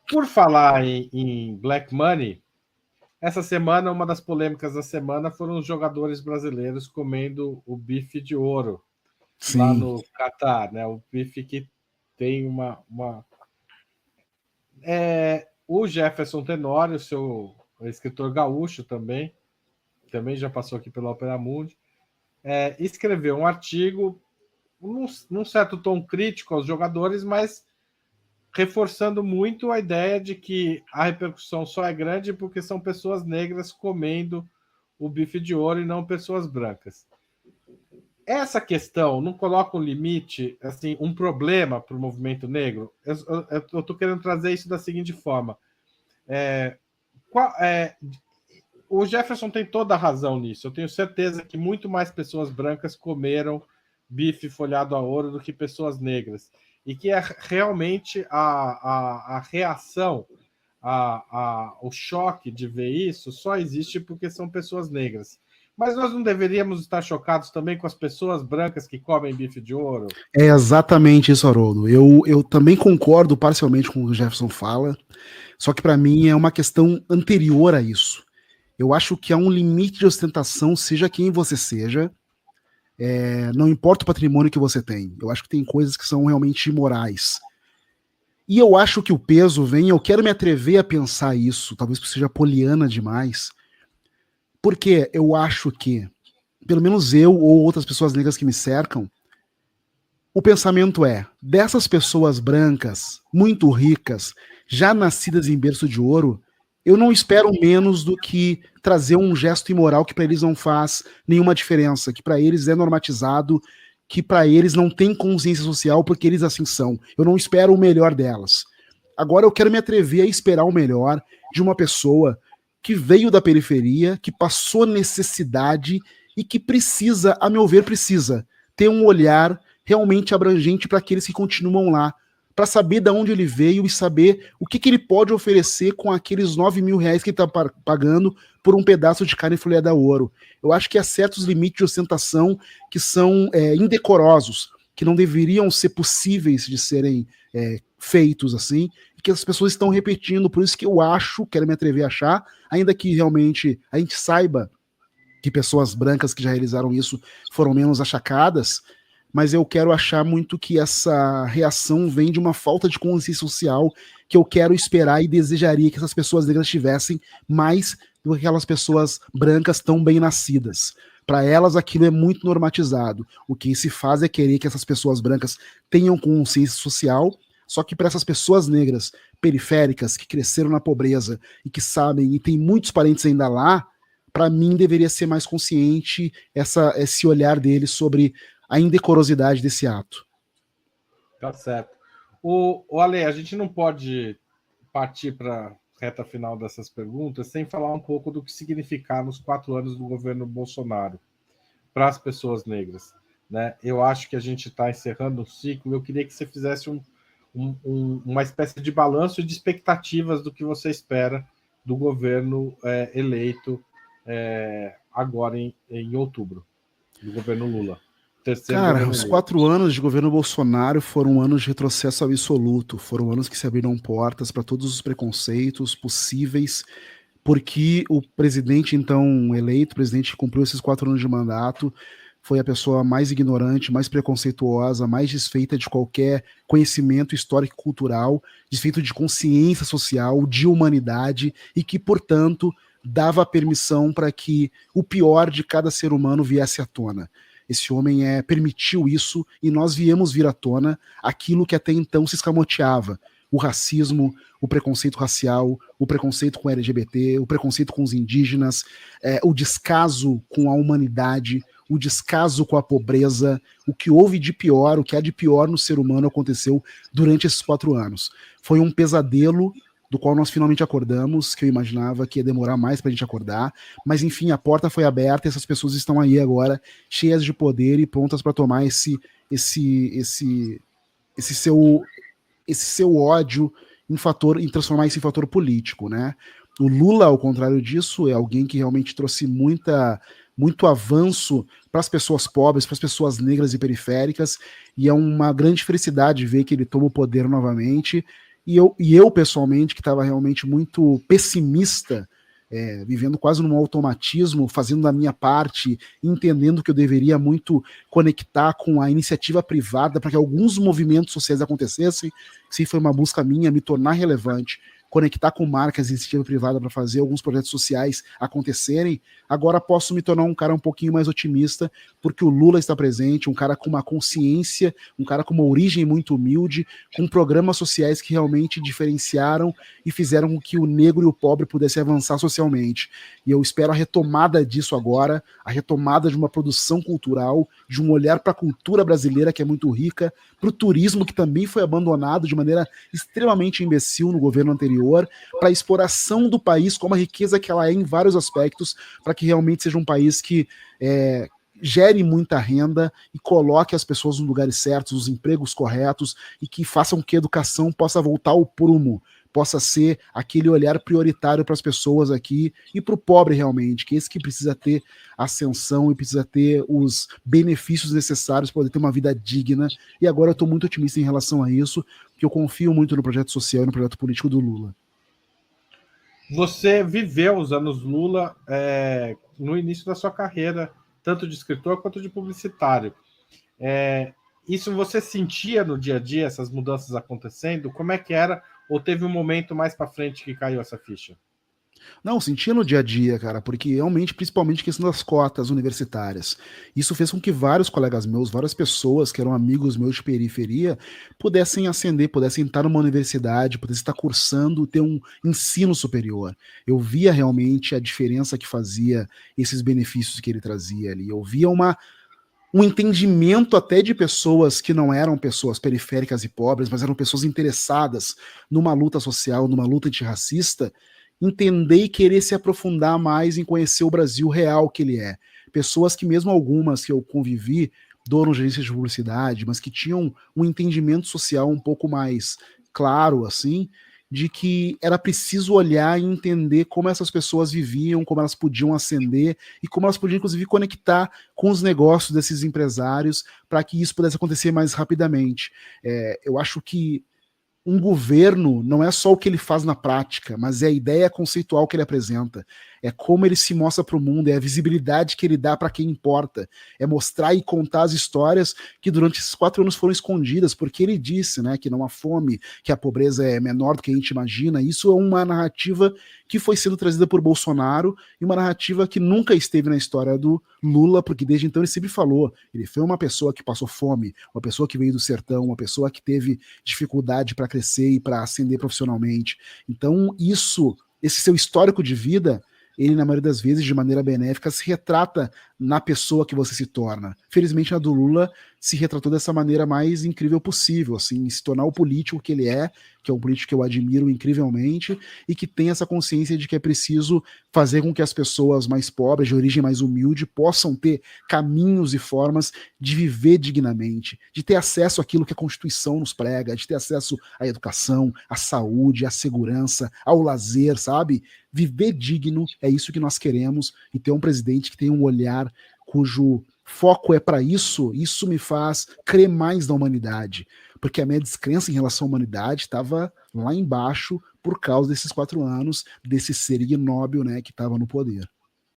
Por falar em Black Money, essa semana, uma das polêmicas da semana foram os jogadores brasileiros comendo o bife de ouro lá Sim. no Catar, né? O bife que tem uma... O Jefferson Tenório, seu escritor gaúcho também já passou aqui pela Opera Mundi, escreveu um artigo num certo tom crítico aos jogadores, mas reforçando muito a ideia de que a repercussão só é grande porque são pessoas negras comendo o bife de ouro e não pessoas brancas. Essa questão não coloca um limite, assim, um problema para o movimento negro? Eu estou querendo trazer isso da seguinte forma. O Jefferson tem toda a razão nisso. Eu tenho certeza que muito mais pessoas brancas comeram bife folhado a ouro do que pessoas negras. E que realmente a reação, o choque de ver isso só existe porque são pessoas negras. Mas nós não deveríamos estar chocados também com as pessoas brancas que comem bife de ouro? É exatamente isso, Haroldo. Eu também concordo parcialmente com o que o Jefferson fala, só que para mim é uma questão anterior a isso. Eu acho que há um limite de ostentação, seja quem você seja, não importa o patrimônio que você tem. Eu acho que tem coisas que são realmente imorais. E eu acho que o peso vem, eu quero me atrever a pensar isso, talvez seja poliana demais, porque eu acho que, pelo menos eu ou outras pessoas negras que me cercam, o pensamento é, dessas pessoas brancas, muito ricas, já nascidas em berço de ouro, eu não espero menos do que trazer um gesto imoral que para eles não faz nenhuma diferença, que para eles é normatizado, que para eles não tem consciência social porque eles assim são. Eu não espero o melhor delas. Agora eu quero me atrever a esperar o melhor de uma pessoa que veio da periferia, que passou necessidade e que precisa, a meu ver, precisa ter um olhar realmente abrangente para aqueles que continuam lá, para saber de onde ele veio e saber o que ele pode oferecer com aqueles 9 mil reais que ele está pagando por um pedaço de carne folhada a ouro. Eu acho que há certos limites de ostentação que são indecorosos, que não deveriam ser possíveis de serem feitos assim, e que as pessoas estão repetindo. Por isso que eu acho, quero me atrever a achar, ainda que realmente a gente saiba que pessoas brancas que já realizaram isso foram menos achacadas, mas eu quero achar muito que essa reação vem de uma falta de consciência social que eu quero esperar e desejaria que essas pessoas negras tivessem mais do que aquelas pessoas brancas tão bem nascidas. Para elas aquilo é muito normatizado. O que se faz é querer que essas pessoas brancas tenham consciência social, só que para essas pessoas negras periféricas que cresceram na pobreza e que sabem e tem muitos parentes ainda lá, para mim deveria ser mais consciente esse olhar deles sobre a indecorosidade desse ato. Tá certo. O Ale, a gente não pode partir para a reta final dessas perguntas sem falar um pouco do que significaram os 4 anos do governo Bolsonaro para as pessoas negras. Né? Eu acho que a gente está encerrando um ciclo. Eu queria que você fizesse uma espécie de balanço de expectativas do que você espera do governo eleito agora em outubro, do governo Lula. Terceiro Cara, governo os Lula. 4 anos de governo Bolsonaro foram anos de retrocesso absoluto, foram anos que se abriram portas para todos os preconceitos possíveis, porque o presidente então eleito, o presidente que cumpriu esses 4 anos de mandato, foi a pessoa mais ignorante, mais preconceituosa, mais desfeita de qualquer conhecimento histórico e cultural, desfeito de consciência social, de humanidade, e que, portanto, dava permissão para que o pior de cada ser humano viesse à tona. Esse homem permitiu isso e nós viemos vir à tona aquilo que até então se escamoteava. O racismo, o preconceito racial, o preconceito com LGBT, o preconceito com os indígenas, o descaso com a humanidade, o descaso com a pobreza, o que houve de pior, o que há de pior no ser humano aconteceu durante esses 4 anos. Foi um pesadelo do qual nós finalmente acordamos, que eu imaginava que ia demorar mais para a gente acordar, mas enfim, a porta foi aberta e essas pessoas estão aí agora, cheias de poder e prontas para tomar esse seu ódio em transformar isso em fator político, né? O Lula, ao contrário disso, é alguém que realmente trouxe muito avanço para as pessoas pobres, para as pessoas negras e periféricas, e é uma grande felicidade ver que ele toma o poder novamente E eu pessoalmente, que estava realmente muito pessimista, vivendo quase num automatismo, fazendo da minha parte, entendendo que eu deveria muito conectar com a iniciativa privada para que alguns movimentos sociais acontecessem, se foi uma busca minha, me tornar relevante, conectar com marcas e iniciativa privada para fazer alguns projetos sociais acontecerem, agora posso me tornar um cara um pouquinho mais otimista, porque o Lula está presente, um cara com uma consciência, um cara com uma origem muito humilde, com programas sociais que realmente diferenciaram e fizeram com que o negro e o pobre pudessem avançar socialmente. E eu espero a retomada disso agora, a retomada de uma produção cultural, de um olhar para a cultura brasileira, que é muito rica, para o turismo, que também foi abandonado de maneira extremamente imbecil no governo anterior, para a exploração do país como a riqueza que ela é em vários aspectos, para que realmente seja um país que gere muita renda e coloque as pessoas nos lugares certos, os empregos corretos, e que façam que a educação possa voltar ao prumo, possa ser aquele olhar prioritário para as pessoas aqui e para o pobre realmente, que é esse que precisa ter ascensão e precisa ter os benefícios necessários para poder ter uma vida digna. E agora eu estou muito otimista em relação a isso, porque eu confio muito no projeto social e no projeto político do Lula. Você viveu os anos Lula no início da sua carreira, tanto de escritor quanto de publicitário. Isso você sentia no dia a dia, essas mudanças acontecendo? Como é que era? Ou teve um momento mais para frente que caiu essa ficha? Não, sentia no dia a dia, cara, porque realmente, principalmente a questão das cotas universitárias. Isso fez com que vários colegas meus, várias pessoas que eram amigos meus de periferia, pudessem ascender, pudessem estar numa universidade, pudessem estar cursando, ter um ensino superior. Eu via realmente a diferença que fazia esses benefícios que ele trazia ali. Eu via um entendimento até de pessoas que não eram pessoas periféricas e pobres, mas eram pessoas interessadas numa luta social, numa luta antirracista, entender e querer se aprofundar mais em conhecer o Brasil real que ele é. Pessoas que, mesmo algumas que eu convivi, donos de agências de publicidade, mas que tinham um entendimento social um pouco mais claro, assim, de que era preciso olhar e entender como essas pessoas viviam, como elas podiam ascender e como elas podiam, inclusive, conectar com os negócios desses empresários para que isso pudesse acontecer mais rapidamente. Eu acho que um governo não é só o que ele faz na prática, mas é a ideia conceitual que ele apresenta. É como ele se mostra para o mundo, é a visibilidade que ele dá para quem importa. É mostrar e contar as histórias que durante esses 4 anos foram escondidas, porque ele disse, né, que não há fome, que a pobreza é menor do que a gente imagina. Isso é uma narrativa que foi sendo trazida por Bolsonaro e uma narrativa que nunca esteve na história do Lula, porque desde então ele sempre falou, ele foi uma pessoa que passou fome, uma pessoa que veio do sertão, uma pessoa que teve dificuldade para crescer e para ascender profissionalmente. Então esse seu histórico de vida, ele, na maioria das vezes, de maneira benéfica, se retrata na pessoa que você se torna. Felizmente, a do Lula se retratou dessa maneira mais incrível possível, assim, se tornar o político que ele é, que é um político que eu admiro incrivelmente, e que tem essa consciência de que é preciso fazer com que as pessoas mais pobres, de origem mais humilde, possam ter caminhos e formas de viver dignamente, de ter acesso àquilo que a Constituição nos prega, de ter acesso à educação, à saúde, à segurança, ao lazer, sabe? Viver digno é isso que nós queremos, e ter um presidente que tem um olhar cujo foco é para isso, isso me faz crer mais na humanidade, porque a minha descrença em relação à humanidade estava lá embaixo por causa desses 4 anos, desse ser ignóbil, né, que estava no poder.